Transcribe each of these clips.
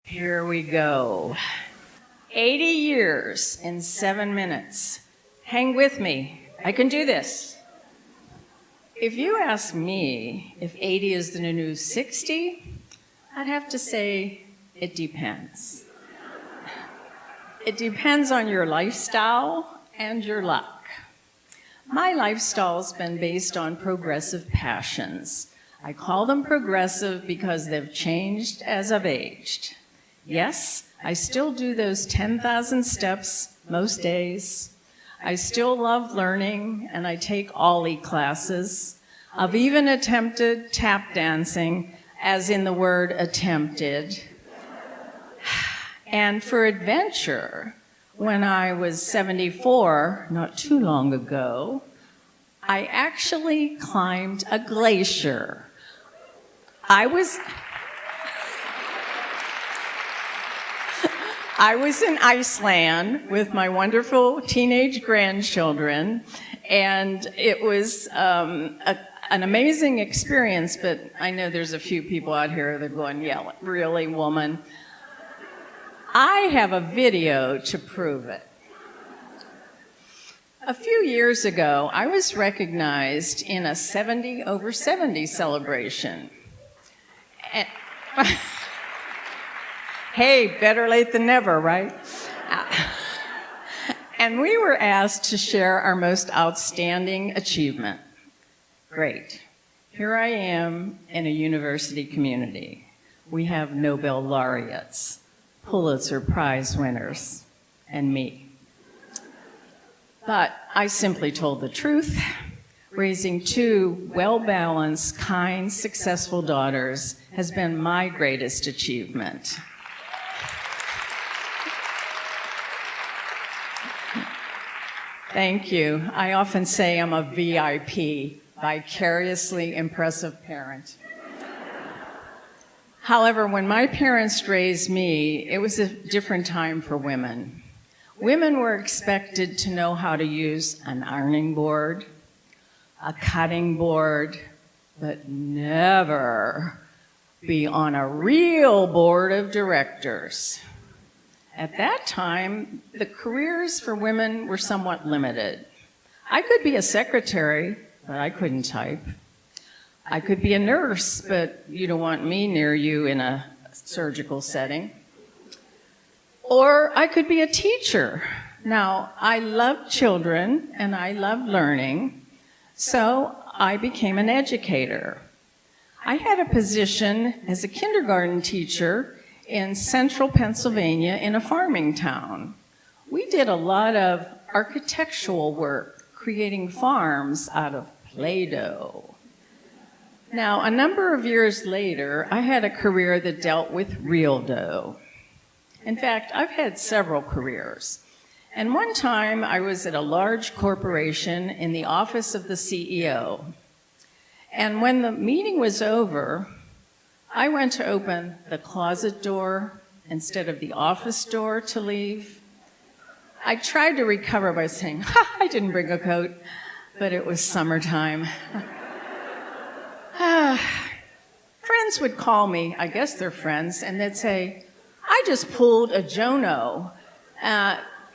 Here we go. 80 years in 7 minutes. Hang with me. I can do this. If you ask me if 80 is the new 60, I'd have to say it depends. It depends on your lifestyle and your luck. My lifestyle's been based on progressive passions. I call them progressive because they've changed as I've aged. Yes, I still do those 10,000 steps most days. I still love learning, and I take OLLI classes. I've even attempted tap dancing, as in the word attempted. And for adventure, when I was 74, not too long ago, I actually climbed a glacier. I was in Iceland with my wonderful teenage grandchildren, and it was an amazing experience, but I know there's a few people out here that are going, yeah, really, woman? I have a video to prove it. A few years ago, I was recognized in a 70 over 70 celebration. And hey, better late than never, right? And we were asked to share our most outstanding achievement. Great. Here I am in a university community. We have Nobel laureates, Pulitzer Prize winners, and me. But I simply told the truth. Raising 2 well-balanced, kind, successful daughters has been my greatest achievement. Thank you. I often say I'm a VIP, vicariously impressive parent. However, when my parents raised me, it was a different time for women. Women were expected to know how to use an ironing board, a cutting board, but never be on a real board of directors. At that time, the careers for women were somewhat limited. I could be a secretary, but I couldn't type. I could be a nurse, but you don't want me near you in a surgical setting. Or I could be a teacher. Now, I love children and I love learning, so I became an educator. I had a position as a kindergarten teacher in central Pennsylvania in a farming town. We did a lot of architectural work, creating farms out of Play-Doh. Now, a number of years later, I had a career that dealt with real dough. In fact, I've had several careers. And one time, I was at a large corporation in the office of the CEO. And when the meeting was over, I went to open the closet door instead of the office door to leave. I tried to recover by saying, ha, I didn't bring a coat, but it was summertime. Friends would call me, I guess they're friends, and they'd say, I just pulled a Jono.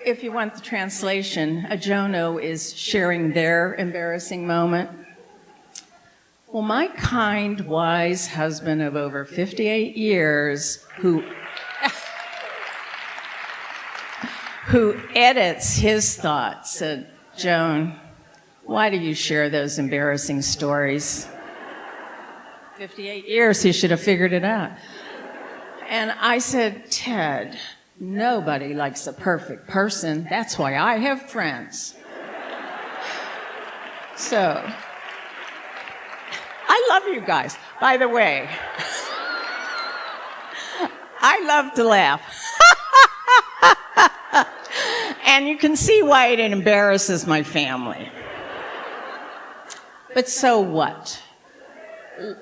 If you want the translation, a Jono is sharing their embarrassing moment. Well, my kind, wise husband of over 58 years who edits his thoughts said, Joan, why do you share those embarrassing stories? 58 years, he should have figured it out. And I said, Ted, nobody likes a perfect person. That's why I have friends. So, I love you guys. By the way, I love to laugh. And you can see why it embarrasses my family. But so what?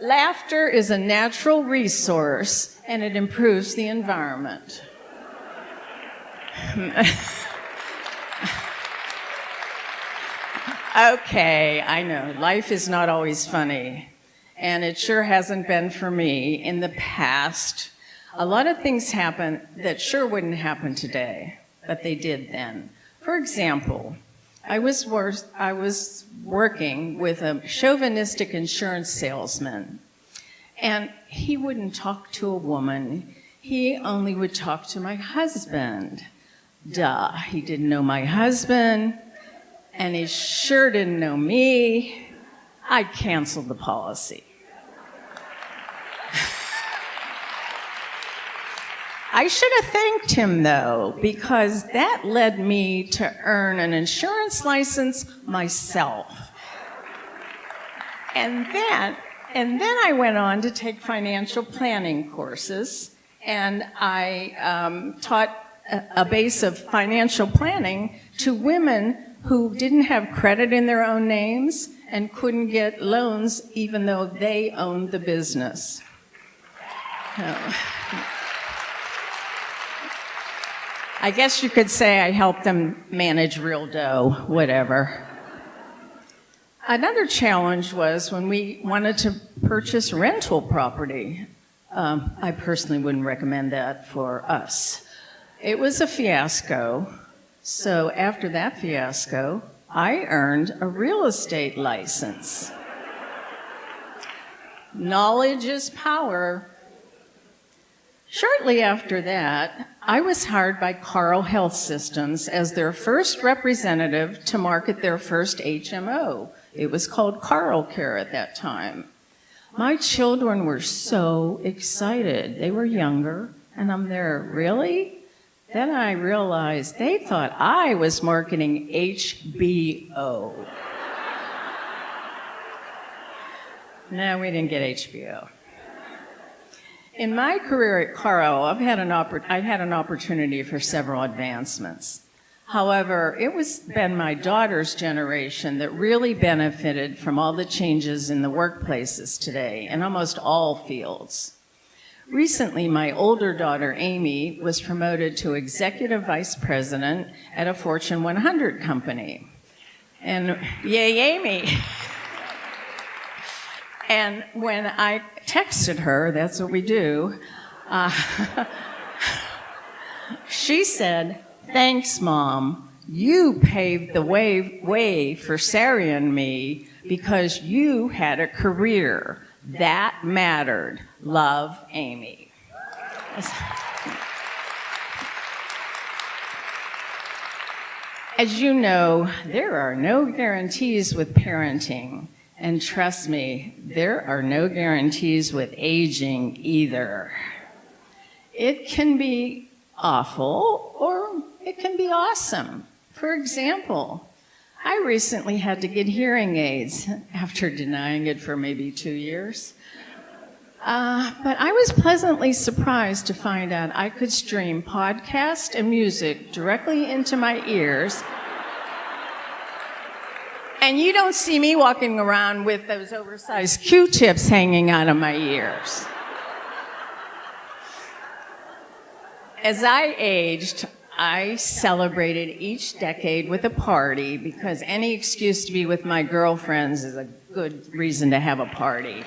Laughter is a natural resource, and it improves the environment. Okay, I know, life is not always funny, and it sure hasn't been for me in the past. A lot of things happen that sure wouldn't happen today, but they did then. For example, I was working with a chauvinistic insurance salesman, and he wouldn't talk to a woman. He only would talk to my husband. Duh, he didn't know my husband, and he sure didn't know me. I canceled the policy. I should have thanked him, though, because that led me to earn an insurance license myself. And then I went on to take financial planning courses, and I taught a base of financial planning to women who didn't have credit in their own names and couldn't get loans even though they owned the business. I guess you could say I helped them manage real dough, whatever. Another challenge was when we wanted to purchase rental property. I personally wouldn't recommend that for us. It was a fiasco. So after that fiasco, I earned a real estate license. Knowledge is power. Shortly after that, I was hired by Carle Health Systems as their first representative to market their first HMO. It was called Carle Care at that time. My children were so excited. They were younger, and I'm there, really? Then I realized they thought I was marketing HBO. No, we didn't get HBO. In my career at Carle, I had an opportunity for several advancements. However, it was been my daughter's generation that really benefited from all the changes in the workplaces today, in almost all fields. Recently, my older daughter, Amy, was promoted to executive vice president at a Fortune 100 company. And yay, Amy! And when I texted her, that's what we do, she said, "Thanks, Mom. You paved the way for Sari and me because you had a career. That mattered. Love, Amy." As you know, there are no guarantees with parenting. And trust me, there are no guarantees with aging either. It can be awful or it can be awesome. For example, I recently had to get hearing aids after denying it for maybe 2 years. But I was pleasantly surprised to find out I could stream podcasts and music directly into my ears. And you don't see me walking around with those oversized Q-tips hanging out of my ears. As I aged, I celebrated each decade with a party because any excuse to be with my girlfriends is a good reason to have a party.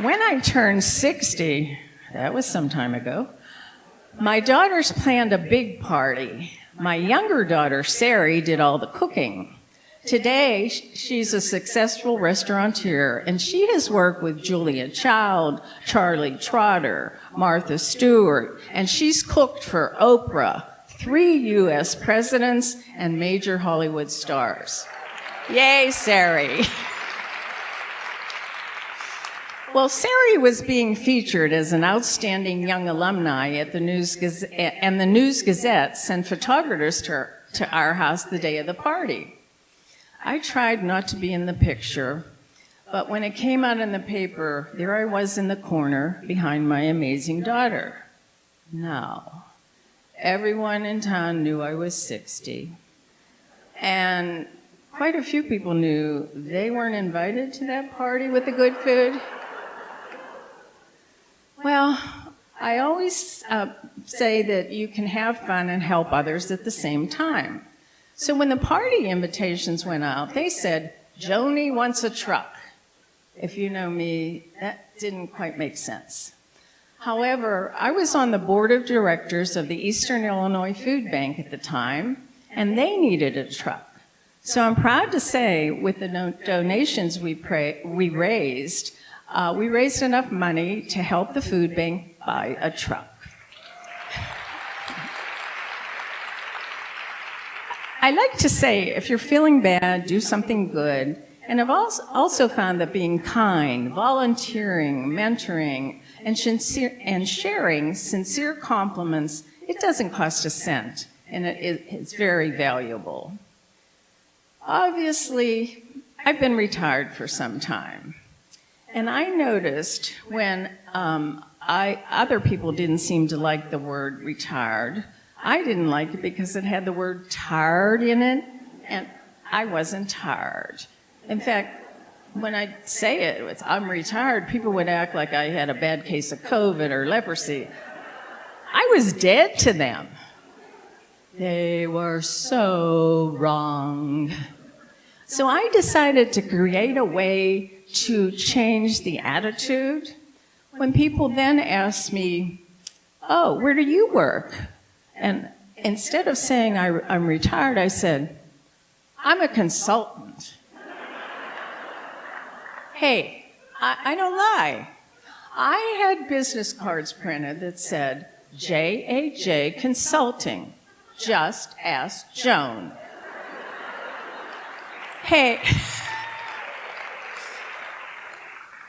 When I turned 60, that was some time ago, my daughters planned a big party. My younger daughter, Sari, did all the cooking. Today, she's a successful restaurateur, and she has worked with Julia Child, Charlie Trotter, Martha Stewart, and she's cooked for Oprah, 3 U.S. presidents, and major Hollywood stars. Yay, Sari. Well, Sari was being featured as an outstanding young alumni at the News Gazette, and the News Gazette sent photographers to our house the day of the party. I tried not to be in the picture, but when it came out in the paper, there I was in the corner behind my amazing daughter. Now, everyone in town knew I was 60, and quite a few people knew they weren't invited to that party with the good food. Well, I always say that you can have fun and help others at the same time. So when the party invitations went out, they said, "Joni wants a truck." If you know me, that didn't quite make sense. However, I was on the board of directors of the Eastern Illinois Foodbank at the time, and they needed a truck. So I'm proud to say, with the donations we raised enough money to help the food bank buy a truck. I like to say, if you're feeling bad, do something good. And I've also found that being kind, volunteering, mentoring, and sharing sincere compliments, it doesn't cost a cent, and it's very valuable. Obviously, I've been retired for some time, and I noticed when other people didn't seem to like the word retired, I didn't like it because it had the word tired in it, and I wasn't tired. In fact, when I say it, I'm retired, people would act like I had a bad case of COVID or leprosy. I was dead to them. They were so wrong. So I decided to create a way to change the attitude. When people then ask me, oh, where do you work? And instead of saying I'm retired, I said, I'm a consultant. Hey, I don't lie. I had business cards printed that said, JAJ Consulting. Just ask Joan. Hey,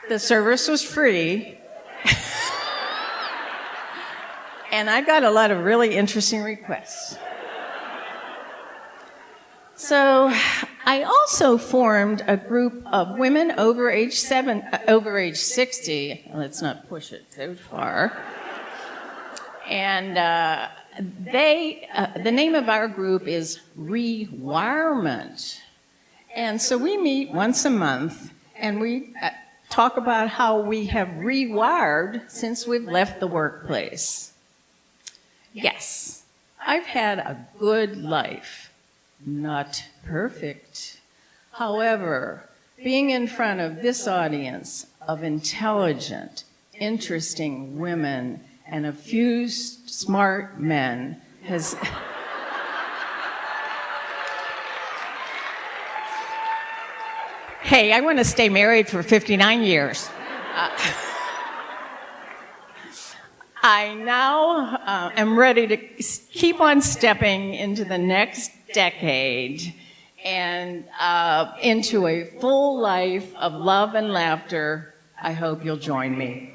the service was free, and I got a lot of really interesting requests. So I also formed a group of women over age 60. Let's not push it too far. And the name of our group is Rewirement. And so we meet once a month, and we talk about how we have rewired since we've left the workplace. Yes, I've had a good life, not perfect. However, being in front of this audience of intelligent, interesting women and a few smart men has... Hey, I want to stay married for 59 years. I now am ready to keep on stepping into the next decade and into a full life of love and laughter. I hope you'll join me.